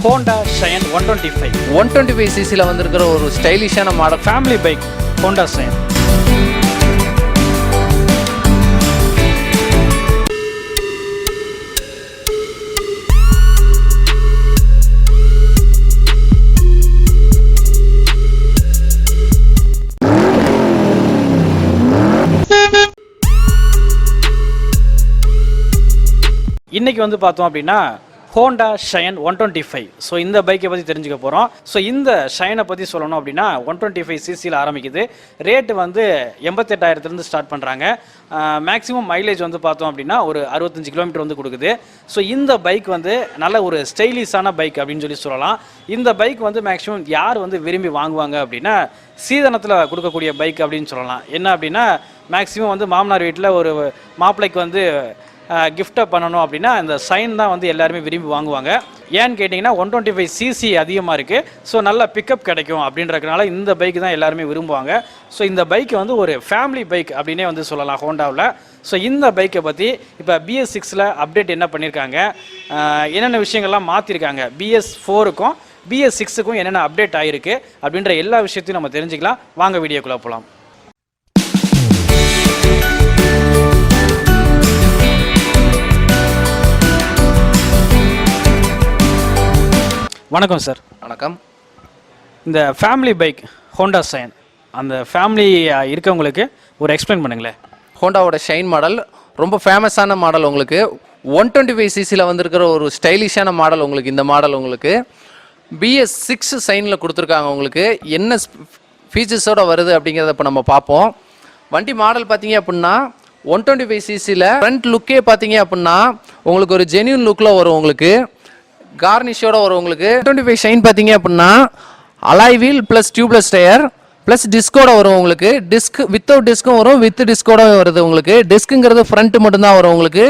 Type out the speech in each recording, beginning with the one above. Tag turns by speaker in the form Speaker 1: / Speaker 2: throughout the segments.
Speaker 1: Honda Shine 125
Speaker 2: 125cc வந்திருக்கிற ஒரு ஸ்டைலிஷான model
Speaker 1: family bike Honda Shine. இன்னைக்கு வந்து பார்த்தோம் அப்படின்னா ஹோண்டா ஷைன் 125. ஸோ இந்த பைக்கை பற்றி தெரிஞ்சுக்க போகிறோம். ஸோ இந்த ஷைனை பற்றி சொல்லணும் அப்படின்னா 125cc ஆரம்பிக்குது. ரேட்டு வந்து 88,000 ஸ்டார்ட் பண்ணுறாங்க. மேக்ஸிமம் மைலேஜ் வந்து பார்த்தோம் அப்படின்னா ஒரு 65 கிலோமீட்டர் வந்து கொடுக்குது. ஸோ இந்த பைக் வந்து நல்ல ஒரு ஸ்டைலிஷான பைக் அப்படின்னு சொல்லலாம். இந்த பைக் வந்து மேக்ஸிமம் யார் வந்து விரும்பி வாங்குவாங்க அப்படின்னா சீதனத்தில் கொடுக்கக்கூடிய பைக் அப்படின்னு சொல்லலாம். என்ன அப்படின்னா மேக்ஸிமம் வந்து மாமனார் வீட்டில் ஒரு மாப்பிள்ளைக்கு வந்து கிஃப்டை பண்ணணும் அப்படின்னா இந்த ஷைன் தான் வந்து எல்லாருமே விரும்பி வாங்குவாங்க. ஏன்னு கேட்டிங்கன்னா 125cc அதிகமாக இருக்குது. ஸோ நல்ல பிக்கப் கிடைக்கும் அப்படின்றதுனால இந்த பைக் தான் எல்லாருமே விரும்புவாங்க. ஸோ இந்த பைக் வந்து ஒரு ஃபேமிலி பைக் அப்படின்னே வந்து சொல்லலாம் ஹோண்டாவில். ஸோ இந்த பைக்கை பற்றி இப்போ BS6 அப்டேட் என்ன பண்ணியிருக்காங்க, என்னென்ன விஷயங்கள்லாம் மாற்றிருக்காங்க, BS4க்கும் BS6க்கும் என்னென்ன அப்டேட் ஆகிருக்கு அப்படின்ற எல்லா விஷயத்தையும் நம்ம தெரிஞ்சுக்கலாம். வாங்க வீடியோக்குள்ளே போகலாம். வணக்கம் சார்.
Speaker 2: வணக்கம்.
Speaker 1: இந்த ஃபேமிலி பைக் ஹோண்டா ஷைன், அந்த ஃபேமிலி இருக்கவங்களுக்கு ஒரு எக்ஸ்பிளைன் பண்ணுங்களேன்.
Speaker 2: ஹோண்டாவோட ஷைன் மாடல் ரொம்ப ஃபேமஸான மாடல். உங்களுக்கு 125cc வந்திருக்கிற ஒரு ஸ்டைலிஷான மாடல். உங்களுக்கு இந்த மாடல் உங்களுக்கு BS6 ஷைனில் கொடுத்துருக்காங்க. உங்களுக்கு என்ன ஃபீச்சர்ஸோடு வருது அப்படிங்கிறத இப்போ நம்ம பார்ப்போம். வண்டி மாடல் பார்த்தீங்க அப்படின்னா 125cc ஃப்ரண்ட் லுக்கே பார்த்தீங்க அப்படின்னா உங்களுக்கு ஒரு ஜென்யூன் லுக்கில் வரும். உங்களுக்கு கார்னிஷோட வரும். உங்களுக்கு 125 ஷைன் பார்த்தீங்க அப்படின்னா alloy wheel plus tubeless tyre plus டிஸ்கோட வரும். உங்களுக்கு டிஸ்க் வித்தவுட் டிஸ்க்கும் வரும், வித் டிஸ்கோட வருது. உங்களுக்கு டிஸ்க்குங்கிறது ஃப்ரண்ட் மட்டும்தான் வரும். உங்களுக்கு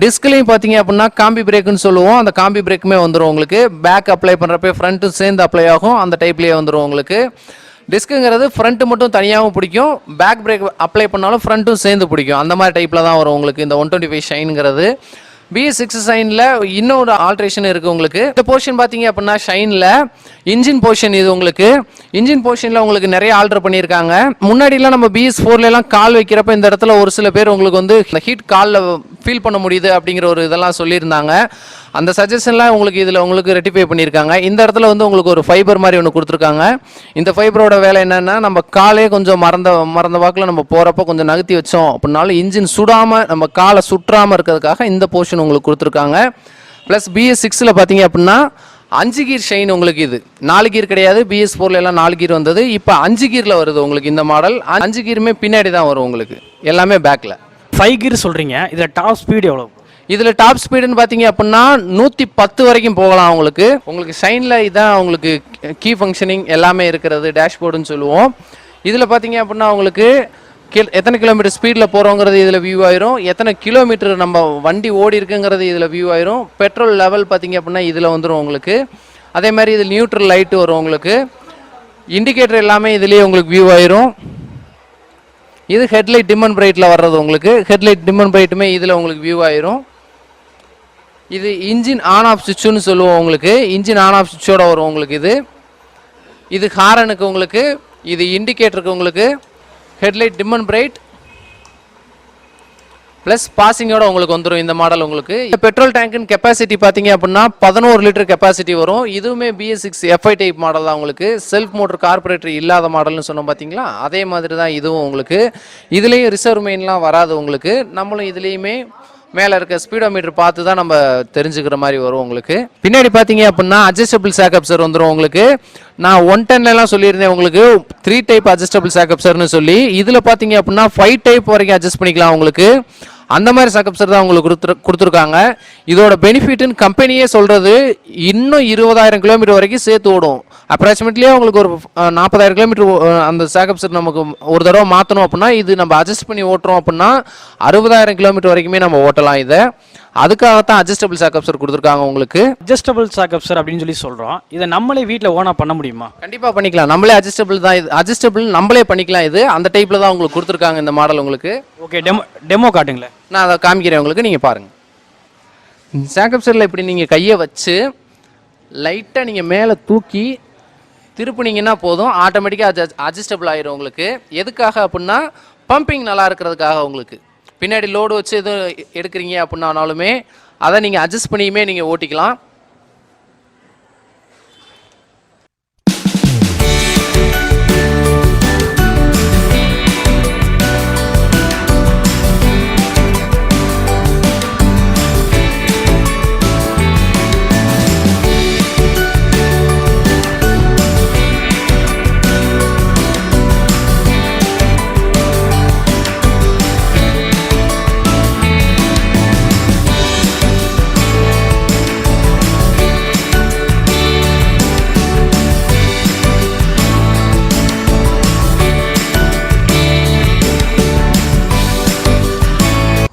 Speaker 2: டிஸ்க்லையும் பார்த்தீங்க அப்படின்னா காம்பி பிரேக்குன்னு சொல்லுவோம். அந்த காம்பி பிரேக்குமே வந்துடும். உங்களுக்கு பேக் அப்ளை பண்ணுறப்ப ஃப்ரண்ட்டும் சேர்ந்து அப்ளை ஆகும். அந்த டைப்லேயே வந்துடும். உங்களுக்கு டிஸ்க்குங்கிறது ஃப்ரண்ட் மட்டும் தனியாகவும் பிடிக்கும், பேக் பிரேக் அப்ளை பண்ணாலும் ஃப்ரண்ட்டும் சேர்ந்து பிடிக்கும். அந்த மாதிரி டைப்பில் தான் வரும் உங்களுக்கு இந்த 125 ஷைனுங்கிறது. BS6 ஷைனில் இன்னொரு ஆல்ட்ரேஷன் இருக்குது. உங்களுக்கு இந்த போர்ஷன் பார்த்தீங்க அப்படின்னா ஷைனில் இன்ஜின் போர்ஷன். இது உங்களுக்கு இன்ஜின் போர்ஷனில் உங்களுக்கு நிறைய ஆல்டர் பண்ணியிருக்காங்க. முன்னாடிலாம் நம்ம BS4 கால் வைக்கிறப்ப இந்த இடத்துல ஒரு சில பேர் உங்களுக்கு வந்து இந்த ஹீட் காலில் ஃபீல் பண்ண முடியுது அப்படிங்கிற ஒரு இதெல்லாம் சொல்லியிருந்தாங்க. அந்த சஜஷன்லாம் உங்களுக்கு இதில் உங்களுக்கு ரெட்டிஃபை பண்ணியிருக்காங்க. இந்த இடத்துல வந்து உங்களுக்கு ஒரு ஃபைபர் மாதிரி ஒன்று கொடுத்துருக்காங்க. இந்த ஃபைபரோட வேலை என்னென்னா நம்ம காலே கொஞ்சம் மறந்த வாக்கில் நம்ம போகிறப்ப கொஞ்சம் நகர்த்தி வச்சோம் அப்படின்னாலும் இன்ஜின் சுடாமல் நம்ம காலை சுற்றாமல் இருக்கிறதுக்காக இந்த போர்ஷன் உங்களுக்கு கொடுத்துருக்காங்க. ப்ளஸ் BS6 பார்த்தீங்க அப்படின்னா 5 கீர் ஷைன். உங்களுக்கு இது 4 கீர் கிடையாது. BS4 4 கீர் வந்தது. இப்போ 5 கீரில் வருது உங்களுக்கு இந்த மாடல். 5 கீருமே பின்னாடி தான் வரும். உங்களுக்கு எல்லாமே பேக்கில்
Speaker 1: 5 கீர் சொல்கிறீங்க. இதில் டாப் ஸ்பீடு எவ்வளோ?
Speaker 2: இதில் டாப் ஸ்பீடுன்னு பார்த்தீங்க அப்படின்னா 110 வரைக்கும் போகலாம். உங்களுக்கு ஷைனில் இதான் உங்களுக்கு கீ ஃபங்க்ஷனிங் எல்லாமே இருக்கிறது. டேஷ்போர்டுன்னு சொல்லுவோம். இதில் பார்த்தீங்க அப்படின்னா உங்களுக்கு எத்தனை கிலோமீட்டர் ஸ்பீடில் போகிறோங்கிறது இதில் வியூ ஆயிரும். எத்தனை கிலோமீட்டர் நம்ம வண்டி ஓடி இருக்குங்கிறது இதில் வியூ ஆயிரும். பெட்ரோல் லெவல் பார்த்தீங்க அப்படின்னா இதில் வந்துடும் உங்களுக்கு. அதே மாதிரி இதில் நியூட்ரல் லைட்டு வரும். உங்களுக்கு இண்டிகேட்டர் எல்லாமே இதுலேயே உங்களுக்கு வியூ ஆயிரும். இது ஹெட்லைட் டிம் அண்ட் பிரைட்டில் வர்றது. உங்களுக்கு ஹெட்லைட் டிம் அண்ட் பிரைட்டுமே இதில் உங்களுக்கு வியூ ஆயிரும். இது இன்ஜின் ஆன் ஆஃப் சுவிட்சுன்னு சொல்லுவோம். உங்களுக்கு இன்ஜின் ஆன் ஆஃப் சுவிட்சோட வரும். உங்களுக்கு இது ஹாரனுக்கு. உங்களுக்கு இது இண்டிகேட்டருக்கு. உங்களுக்கு headlight dim and bright plus பாசிங்கோட உங்களுக்கு வந்துடும் இந்த மாடல். உங்களுக்கு பெட்ரோல் டேங்க்குன்னு கெப்பாசிட்டி பார்த்தீங்க அப்படின்னா 11 லிட்டர் கெப்பாசிட்டி வரும். இதுவுமே BS6 FI டைப் மாடல் தான். உங்களுக்கு செல்ஃப் மோட்டர் கார்பரேட்டர் இல்லாத மாடல்னு சொன்னோம் பார்த்தீங்களா, அதே மாதிரி தான் இதுவும். உங்களுக்கு இதுலேயும் ரிசர்வ் மெயின்லாம் வராது. உங்களுக்கு நம்மளும் இதுலேயுமே மேலே இருக்க ஸ்பீடோமீட்டர் பார்த்து தான் நம்ம தெரிஞ்சுக்கிற மாதிரி வரும். உங்களுக்கு பின்னாடி பார்த்தீங்க அப்படின்னா அட்ஜஸ்டபிள் சேக்கப்சர் வந்துடும். உங்களுக்கு நான் 110 சொல்லியிருந்தேன் உங்களுக்கு 3 டைப் அட்ஜஸ்டபிள் சேக்கப்சர்னு சொல்லி. இதில் பார்த்தீங்க அப்படின்னா 5 டைப் வரைக்கும் அட்ஜஸ்ட் பண்ணிக்கலாம். உங்களுக்கு அந்த மாதிரி சேக்கப்சர் தான் உங்களுக்கு கொடுத்துருக்காங்க. இதோட பெனிஃபிட்னு கம்பெனியே சொல்கிறது இன்னும் 20,000 கிலோமீட்டர் வரைக்கும் சேர்த்து ஓடும். அப்ராக்சிமேட்லியே உங்களுக்கு ஒரு 40,000 கிலோமீட்டர் அந்த சேக்கப்சர் நமக்கு ஒரு தடவை மாற்றணும் அப்படின்னா இது நம்ம அட்ஜஸ்ட் பண்ணி ஓட்டுறோம் அப்படின்னா 60,000 கிலோமீட்டர் வரைக்குமே நம்ம ஓட்டலாம். இதை அதுக்காகத்தான் அட்ஜஸ்டபிள் சேக்கப்சர் கொடுத்துருக்காங்க. உங்களுக்கு
Speaker 1: அட்ஜஸ்டபிள் சேக்கப்சர் அப்படின்னு சொல்லி சொல்கிறோம். இதை நம்மளே வீட்டில் ஓனாக பண்ண முடியுமா?
Speaker 2: கண்டிப்பாக பண்ணிக்கலாம். நம்மளே அட்ஜஸ்டபிள் தான். இது அட்ஜஸ்டபிள் நம்மளே பண்ணிக்கலாம். இது அந்த டைப்பில் தான் உங்களுக்கு கொடுத்துருக்காங்க இந்த மாடல். உங்களுக்கு
Speaker 1: ஓகே, டெமோ காட்டுங்களேன்.
Speaker 2: நான் அதை காமிக்கிறேன் உங்களுக்கு. நீங்கள் பாருங்கள். சேக்கப்சரில் இப்படி நீங்கள் கையை வச்சு லைட்டாக நீங்கள் மேலே தூக்கி திருப்புனீங்கன்னா போதும், ஆட்டோமேட்டிக்காக அட்ஜஸ்டபிள் ஆயிரும் உங்களுக்கு. எதுக்காக அப்படின்னா பம்பிங் நல்லா இருக்கிறதுக்காக. உங்களுக்கு பின்னாடி லோடு வச்சு எதுவும் எடுக்கிறீங்க அப்படின்னாலுமே அதை நீங்கள் அட்ஜஸ்ட் பண்ணியுமே நீங்கள் ஓட்டிக்கலாம்.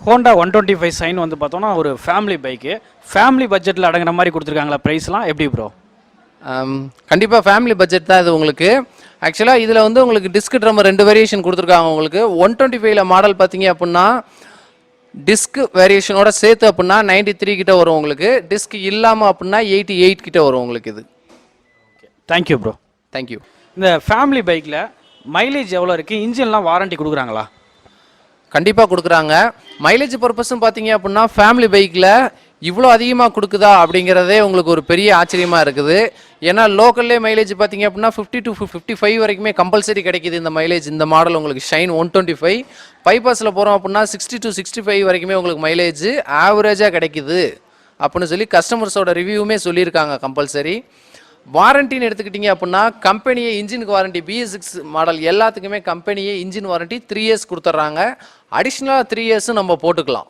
Speaker 1: ஹோண்டா 125 சைன் வந்து பார்த்தோம்னா ஒரு ஃபேமிலி பைக்கு, ஃபேமிலி பட்ஜெட்டில் அடங்குற மாதிரி கொடுத்துருக்காங்களா? ப்ரைஸ்லாம் எப்படி ப்ரோ?
Speaker 2: கண்டிப்பாக ஃபேமிலி பட்ஜெட் தான் இது உங்களுக்கு. ஆக்சுவலாக இதில் வந்து உங்களுக்கு டிஸ்க் ட்ரம் 2 வேரியேஷன் கொடுத்துருக்காங்க உங்களுக்கு. 125ல மாடல் பார்த்தீங்க அப்படின்னா டிஸ்க் வேரியேஷனோட சேர்த்து அப்படின்னா 93 கிட்ட வரும் உங்களுக்கு. டிஸ்க் இல்லாமல் அப்படின்னா 88 கிட்ட வரும் உங்களுக்கு இது.
Speaker 1: Thank you bro.
Speaker 2: தேங்க்யூ.
Speaker 1: இந்த ஃபேமிலி பைக்கில் மைலேஜ் எவ்வளோ இருக்குது? இன்ஜின்லாம் வாரண்டி கொடுக்குறாங்களா?
Speaker 2: கண்டிப்பாக கொடுக்குறாங்க. மைலேஜ் பர்பஸும் பார்த்தீங்க அப்படின்னா ஃபேமிலி பைக்கில் இவ்வளோ அதிகமாக கொடுக்குதா அப்படிங்கிறதே உங்களுக்கு ஒரு பெரிய ஆச்சரியமாக இருக்குது. ஏன்னா லோக்கல்லே மைலேஜ் பார்த்தீங்க அப்படின்னா 50 to 55 வரைக்குமே கம்பல்சரி கிடைக்கிது இந்த மைலேஜ். இந்த மாடல் உங்களுக்கு ஷைன் 125 பைபாஸில் போகிறோம் அப்படின்னா 60 to 65 வரைக்குமே உங்களுக்கு மைலேஜ் ஆவரேஜாக கிடைக்குது அப்படின்னு சொல்லி கஸ்டமர்ஸோட ரிவ்யூவுமே சொல்லியிருக்காங்க கம்பல்சரி. வாரண்டின்னு எடுத்துக்கிட்டிங்க அப்படின்னா கம்பெனியே இன்ஜினுக்கு வாரண்டி BS6 மாடல் எல்லாத்துக்குமே கம்பெனியே இன்ஜின் வாரண்டி 3 years கொடுத்துட்றாங்க. அடிஷ்னலாக 3 years நம்ம போட்டுக்கலாம்.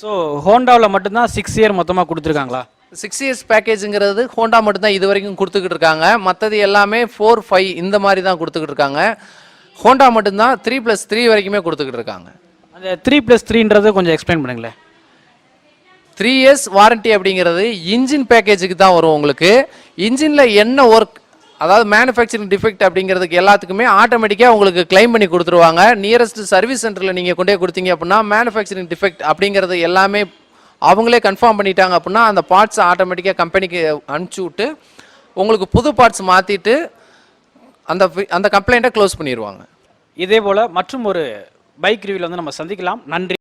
Speaker 1: ஸோ ஹோண்டாவில் மட்டும்தான் 6 year மொத்தமாக கொடுத்துருக்காங்களா?
Speaker 2: 6 years பேக்கேஜுங்கிறது ஹோண்டா மட்டும்தான் இது வரைக்கும் கொடுத்துக்கிட்டு இருக்காங்க. மற்றது எல்லாமே 4, 5 இந்த மாதிரி தான் கொடுத்துக்கிட்டு இருக்காங்க. ஹோண்டா மட்டும்தான் 3+3 வரைக்குமே கொடுத்துக்கிட்டு இருக்காங்க.
Speaker 1: அந்த 3+3ன்றது கொஞ்சம் எக்ஸ்பிளைன் பண்ணுங்களேன்.
Speaker 2: 3 years வாரண்டி அப்படிங்கிறது இன்ஜின் பேக்கேஜுக்கு தான் வரும் உங்களுக்கு. இன்ஜினில் என்ன ஒர்க், அதாவது மேனுஃபேக்சரிங் டிஃபெக்ட் அப்படிங்கிறதுக்கு எல்லாத்துக்குமே ஆட்டோமேட்டிக்காக உங்களுக்கு கிளைம் பண்ணி கொடுத்துருவாங்க. நியரஸ்ட் சர்வீஸ் சென்டரில் நீங்கள் கொண்டே கொடுத்தீங்க அப்படின்னா மேனுஃபேக்சரிங் டிஃபெக்ட் அப்படிங்கிறது எல்லாமே அவங்களே கன்ஃபார்ம் பண்ணிட்டாங்க அப்படின்னா அந்த பார்ட்ஸ் ஆட்டோமேட்டிக்காக கம்பெனிக்கு அனுப்பிச்சி விட்டு உங்களுக்கு புது பார்ட்ஸ் மாற்றிட்டு அந்த கம்ப்ளைண்ட்டை க்ளோஸ் பண்ணிடுவாங்க.
Speaker 1: இதே போல் மற்றும் ஒரு பைக் ரிவ்யூவில் வந்து நம்ம சந்திக்கலாம். நன்றி.